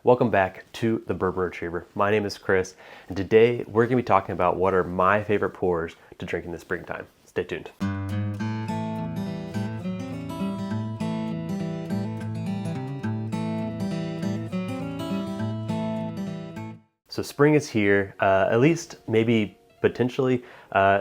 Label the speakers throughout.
Speaker 1: Welcome back to the Bourbon Retriever. My name is Chris, and today we're going to be talking about what are my favorite pours to drink in the springtime. Stay tuned. So spring is here, at least maybe potentially.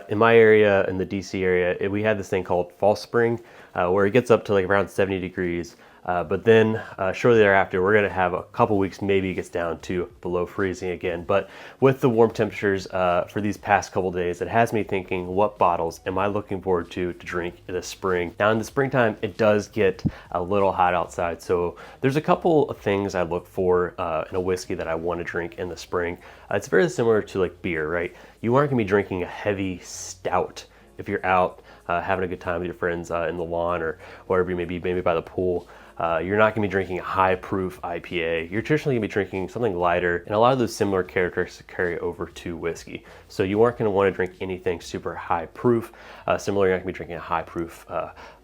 Speaker 1: In my area, in the DC area, we have this thing called fall spring, where it gets up to like around 70 degrees. But then shortly thereafter, we're going to have a couple weeks, maybe it gets down to below freezing again. But with the warm temperatures for these past couple days, it has me thinking, what bottles am I looking forward to drink in the spring? Now in the springtime, it does get a little hot outside. So there's a couple of things I look for in a whiskey that I want to drink in the spring. It's very similar to like beer, right? You aren't going to be drinking a heavy stout if you're out having a good time with your friends in the lawn or wherever you may be, maybe by the pool. You're not going to be drinking a high proof IPA. You're traditionally going to be drinking something lighter, and a lot of those similar characteristics carry over to whiskey. So you aren't going to want to drink anything super high proof. Similarly, you're not going to be drinking a high proof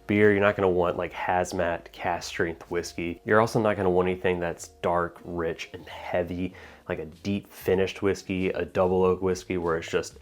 Speaker 1: beer. You're not going to want like hazmat cast strength whiskey. You're also not going to want anything that's dark, rich, and heavy, like a deep finished whiskey, a double oak whiskey where it's just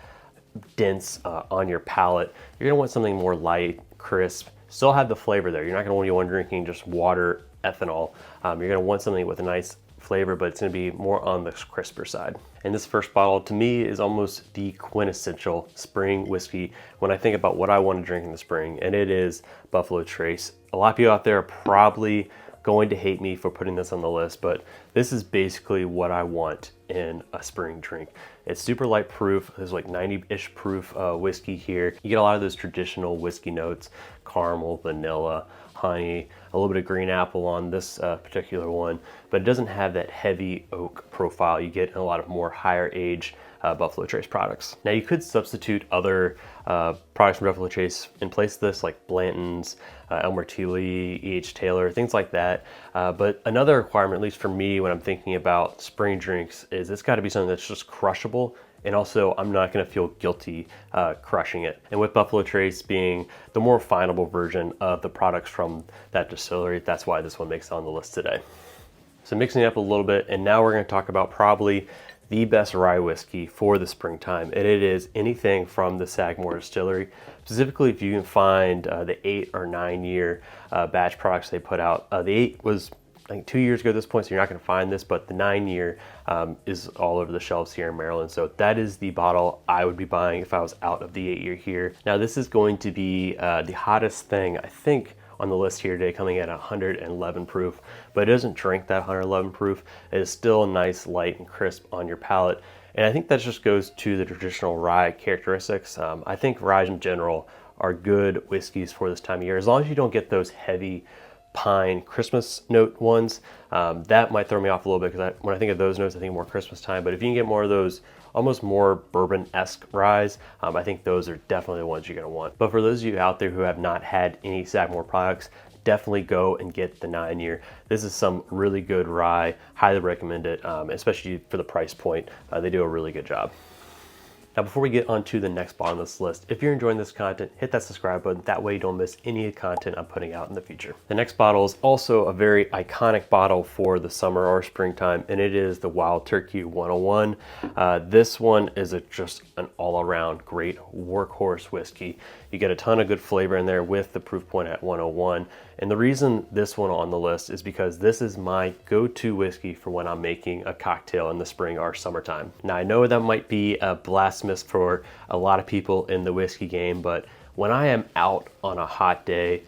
Speaker 1: dense on your palate. You're going to want something more light, crisp, still have the flavor there. You're not going to want drinking just water, ethanol. You're going to want something with a nice flavor, but it's going to be more on the crisper side. And this first bottle to me is almost the quintessential spring whiskey when I think about what I want to drink in the spring, and it is Buffalo Trace. A lot of people out there are probably going to hate me for putting this on the list, but this is basically what I want in a spring drink. It's super light proof. There's like 90-ish proof whiskey here. You get a lot of those traditional whiskey notes, caramel, vanilla, honey, a little bit of green apple on this particular one, but it doesn't have that heavy oak profile you get in a lot of more higher age Buffalo Trace products. Now you could substitute other products from Buffalo Trace in place of this, like Blanton's, Elmer Lee, E.H. Taylor, things like that. But another requirement, at least for me when I'm thinking about spring drinks, is it's got to be something that's just crushable. And also, I'm not going to feel guilty crushing it. And with Buffalo Trace being the more refinable version of the products from that distillery, that's why this one makes it on the list today. So mixing it up a little bit, and now we're going to talk about probably the best rye whiskey for the springtime, and it is anything from the Sagamore Distillery. Specifically, if you can find the 8 or 9 year batch products they put out. The 8 was I think 2 years ago at this point, so you're not going to find this, but the 9 year is all over the shelves here in Maryland. So that is the bottle I would be buying if I was out of the 8 year here. Now this is going to be the hottest thing, I think, on the list here today, coming at 111 proof, but it doesn't drink that 111 proof. It is still nice, light, and crisp on your palate. And I think that just goes to the traditional rye characteristics. I think rye in general are good whiskeys for this time of year, as long as you don't get those heavy pine Christmas note ones. That might throw me off a little bit, because when I think of those notes, I think more Christmas time. But if you can get more of those almost more bourbon-esque ryes, I think those are definitely the ones you're going to want. But for those of you out there who have not had any Sagamore products, definitely go and get the 9 year. This is some really good rye. Highly recommend it, especially for the price point. They do a really good job. Now, before we get on to the next bottle on this list, if you're enjoying this content, hit that subscribe button. That way you don't miss any of the content I'm putting out in the future. The next bottle is also a very iconic bottle for the summer or springtime, and it is the Wild Turkey 101. This one is just an all-around great workhorse whiskey. You get a ton of good flavor in there with the proof point at 101. And the reason this one on the list is because this is my go-to whiskey for when I'm making a cocktail in the spring or summertime. Now, I know that might be a blasphemous for a lot of people in the whiskey game, but when I am out on a hot day,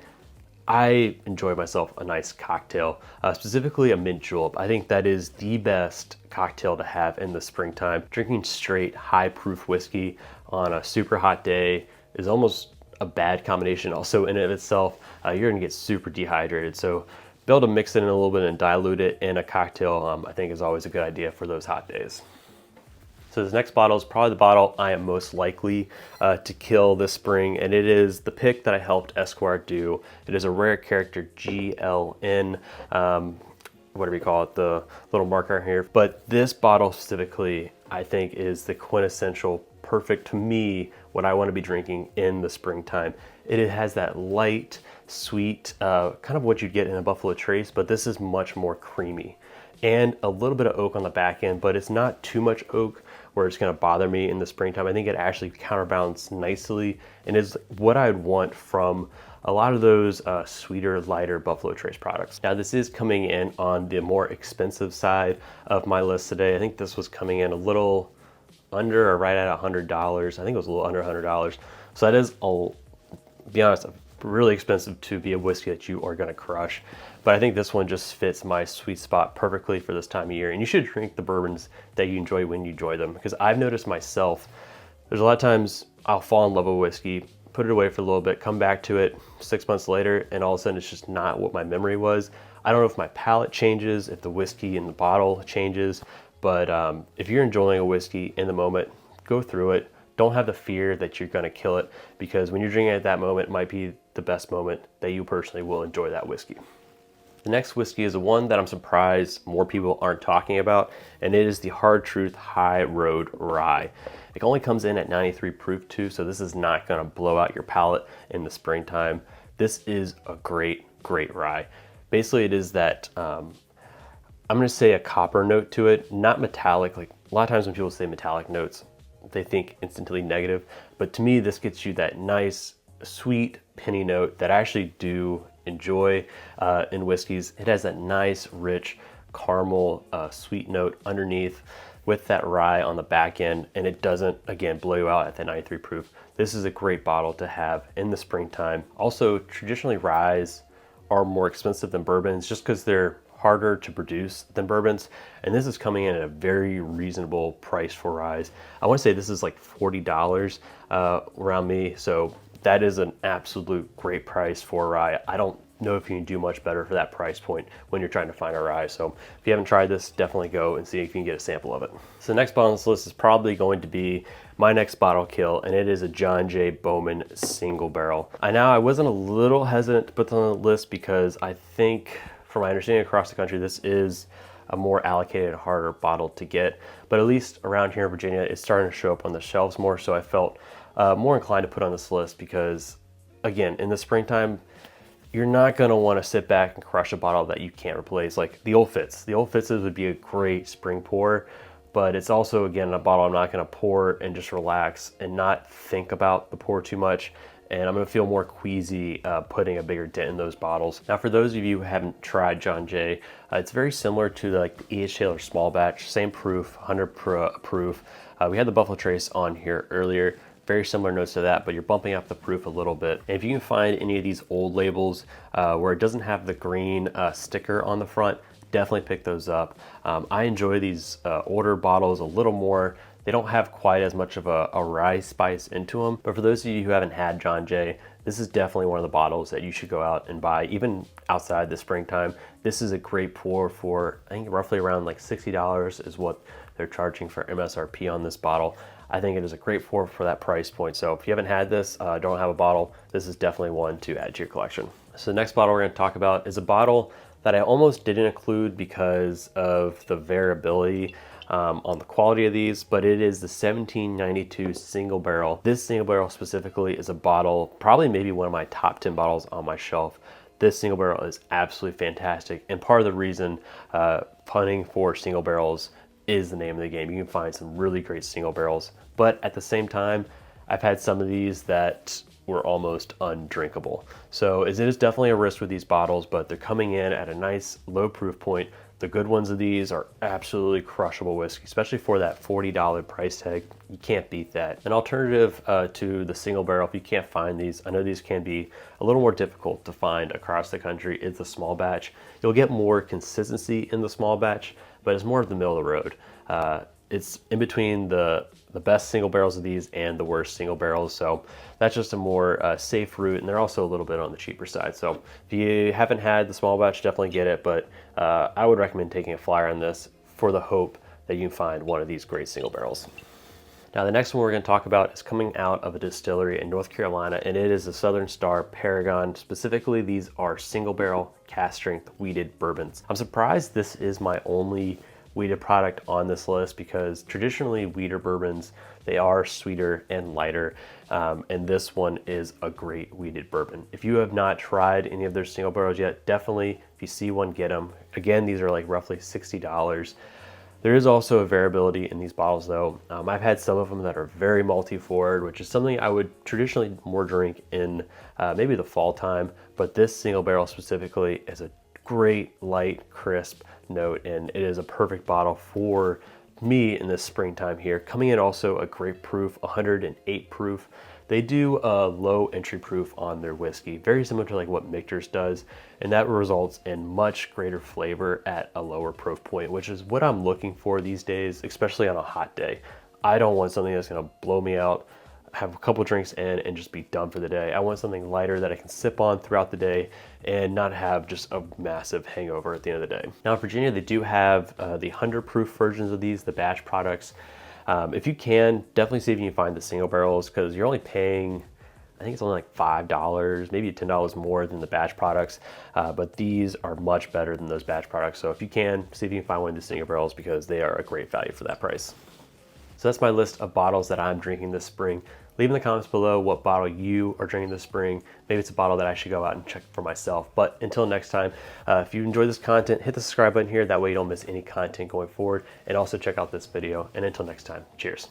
Speaker 1: I enjoy myself a nice cocktail, specifically a mint julep. I think that is the best cocktail to have in the springtime. Drinking straight high proof whiskey on a super hot day is almost a bad combination also in and of itself. You're gonna get super dehydrated. So be able to mix it in a little bit and dilute it in a cocktail, I think is always a good idea for those hot days. So this next bottle is probably the bottle I am most likely to kill this spring, and it is the pick that I helped Esquire do. It is a rare character GLN, whatever you call it, the little marker here. But this bottle specifically, I think, is the quintessential perfect to me what I want to be drinking in the springtime. It has that light, sweet, kind of what you'd get in a Buffalo Trace, but this is much more creamy. and a little bit of oak on the back end, but it's not too much oak where it's gonna bother me in the springtime. I think it actually counterbalances nicely and is what I'd want from a lot of those sweeter, lighter Buffalo Trace products. Now this is coming in on the more expensive side of my list today. I think this was coming in a little under or right at $100. I think it was a little under $100. So that is, to be honest, really expensive to be a whiskey that you are gonna crush. But I think this one just fits my sweet spot perfectly for this time of year. And you should drink the bourbons that you enjoy when you enjoy them. Because I've noticed myself, there's a lot of times I'll fall in love with whiskey, put it away for a little bit, come back to it 6 months later, and all of a sudden it's just not what my memory was. I don't know if my palate changes, if the whiskey in the bottle changes, but if you're enjoying a whiskey in the moment, go through it. Don't have the fear that you're gonna kill it, because when you're drinking it at that moment, it might be the best moment that you personally will enjoy that whiskey. The next whiskey is the one that I'm surprised more people aren't talking about, and it is the Hard Truth High Road Rye. It only comes in at 93 proof too, so this is not gonna blow out your palate in the springtime. This is a great, great rye. Basically, it is that, I'm gonna say a copper note to it, not metallic. Like a lot of times when people say metallic notes, they think instantly negative, but to me, this gets you that nice, sweet penny note that I actually do enjoy in whiskeys. It has that nice, rich caramel sweet note underneath with that rye on the back end, and it doesn't, again, blow you out at the 93 proof. This is a great bottle to have in the springtime. Also, traditionally ryes are more expensive than bourbons just because they're harder to produce than bourbons, and this is coming in at a very reasonable price for ryes. I want to say this is like $40 around me, so that is an absolute great price for a rye. I don't know if you can do much better for that price point when you're trying to find a rye. So if you haven't tried this, definitely go and see if you can get a sample of it. So the next bottle on this list is probably going to be my next bottle kill, and it is a John J. Bowman single barrel. I wasn't a little hesitant to put this on the list because I think, from my understanding across the country, this is a more allocated, harder bottle to get. But at least around here in Virginia, it's starting to show up on the shelves more, so I felt more inclined to put on this list because, again, in the springtime, you're not gonna wanna sit back and crush a bottle that you can't replace. Like the Old Fitz. The Old Fitz's would be a great spring pour, but it's also, again, a bottle I'm not gonna pour and just relax and not think about the pour too much. And I'm gonna feel more queasy putting a bigger dent in those bottles. Now, for those of you who haven't tried John Jay, it's very similar to the E.H. Taylor small batch, same proof, 100 proof. We had the Buffalo Trace on here earlier. Very similar notes to that, but you're bumping up the proof a little bit. And if you can find any of these old labels where it doesn't have the green sticker on the front, definitely pick those up. I enjoy these older bottles a little more. They don't have quite as much of a rye spice into them, but for those of you who haven't had John Jay, this is definitely one of the bottles that you should go out and buy, even outside the springtime. This is a great pour for, I think, roughly around like $60 is what they're charging for MSRP on this bottle. I think it is a great pour for that price point. So if you haven't had this, don't have a bottle, this is definitely one to add to your collection. So the next bottle we're gonna talk about is a bottle that I almost didn't include because of the variability on the quality of these, but it is the 1792 single barrel. This single barrel specifically is a bottle, probably maybe one of my top 10 bottles on my shelf. This single barrel is absolutely fantastic. And part of the reason punting for single barrels is the name of the game. You can find some really great single barrels, but at the same time, I've had some of these that were almost undrinkable. So it is definitely a risk with these bottles, but they're coming in at a nice low proof point. The good ones of these are absolutely crushable whiskey, especially for that $40 price tag. You can't beat that. An alternative to the single barrel, if you can't find these, I know these can be a little more difficult to find across the country, is the small batch. You'll get more consistency in the small batch, but it's more of the middle of the road. It's in between the best single barrels of these and the worst single barrels, so that's just a more safe route, and they're also a little bit on the cheaper side. So if you haven't had the small batch, definitely get it, but I would recommend taking a flyer on this for the hope that you can find one of these great single barrels. Now the next one we're going to talk about is coming out of a distillery in North Carolina, and it is the Southern Star Paragon. Specifically, these are single barrel cask strength wheated bourbons. I'm surprised this is my only wheated product on this list because traditionally wheater bourbons, they are sweeter and lighter, and this one is a great wheated bourbon. If you have not tried any of their single barrels yet, definitely, if you see one, get them. Again, these are like roughly $60. There is also a variability in these bottles though. I've had some of them that are very malty forward, which is something I would traditionally more drink in maybe the fall time, but this single barrel specifically is a great light, crisp note, and it is a perfect bottle for me in this springtime here. Coming in also a great proof, 108 proof. They do a low entry proof on their whiskey, very similar to like what Michter's does, and that results in much greater flavor at a lower proof point, which is what I'm looking for these days, especially on a hot day. I don't want something that's gonna blow me out, have a couple drinks in, and just be done for the day. I want something lighter that I can sip on throughout the day and not have just a massive hangover at the end of the day. Now in Virginia, they do have the 100 proof versions of these, the batch products. If you can, definitely see if you can find the single barrels because you're only paying, I think it's only like $5, maybe $10 more than the batch products, but these are much better than those batch products. So if you can, see if you can find one of the single barrels because they are a great value for that price. So that's my list of bottles that I'm drinking this spring. Leave in the comments below what bottle you are drinking this spring. Maybe it's a bottle that I should go out and check for myself. But until next time, if you enjoy this content, hit the subscribe button here. That way you don't miss any content going forward. And also check out this video. And until next time, cheers.